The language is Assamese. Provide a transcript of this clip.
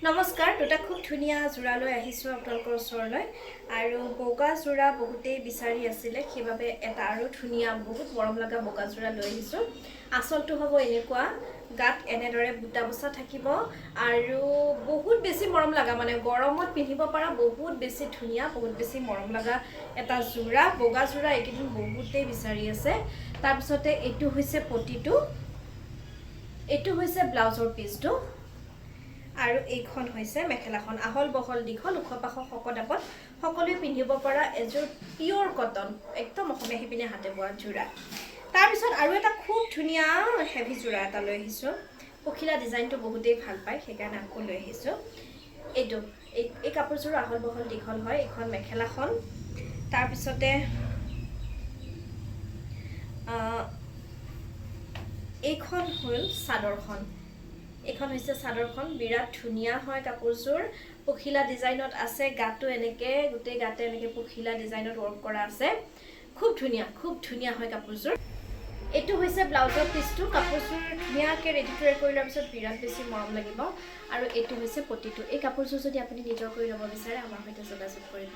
নমস্কাৰ দুটা খুব ধুনীয়া জোৰা লৈ আহিছো আপোনালোকৰ ওচৰলৈ আৰু বগা জোৰা বহুতেই বিচাৰি আছিল সেইবাবে এটা আৰু ধুনীয়া বহুত মৰম লগা বগা জোৰা লৈ আহিছো আসলটো হ'ব এনেকুৱা গাত এনেদৰে বুটা বসা থাকিব আৰু বহুত বেছি মৰম লগা মানে গৰমত পিন্ধিব পৰা বহুত বেছি ধুনীয়া বহুত বেছি মৰম লগা এটা জোৰা বগা জোৰা এইকেইদিন বহুতেই বিচাৰি আছে তাৰ পিছতে এইটো হৈছে পটিটো এইটো হৈছে ব্লাউজৰ পিচটো আৰু এইখন হৈছে মেখেলাখন আহল বহল দীঘল উখপাখ শকত সকলোৱে পিন্ধিব পৰা এযোৰ পিওৰ কটন একদম অসমীয়া হিপিনে হাতে বোৱা জোৰা তাৰ পিছত আৰু এটা খুব ধুনীয়া হেভি জোৰা এটা লৈ আহিছো পখিলা ডিজাইনটো বহুতেই ভাল পায় সেইকাৰণে আকৌ লৈ আহিছো এইটো এই কাপোৰযোৰ আহল বহল দীঘল হয় এখন মেখেলাখন তাৰ পিছতে এইখন হল চাদৰখন এখন হৈছে চাদৰখন বিৰাট ধুনীয়া হয় কাপোৰযোৰ পখিলা ডিজাইনত আছে গাটো এনেকে গোটেই গাতে এনেকে পখিলা ডিজাইনত ওয়ার্ক কৰা আছে খুব ধুনীয়া হয় কাপোৰযোৰ এটো হৈছে ব্লাউজৰ পিচটো কাপোৰযোৰ ধুনীয়াকে ৰেডি কৰি লোৱাৰ পিছত বিৰাট বেছি মৰম লাগিব আৰু এটো হৈছে পটিটো এই কাপোৰযোৰ যদি আপুনি নিজৰ কৰি ল'ব বিচাৰে আমাৰ সৈতে যোগাযোগ কৰিব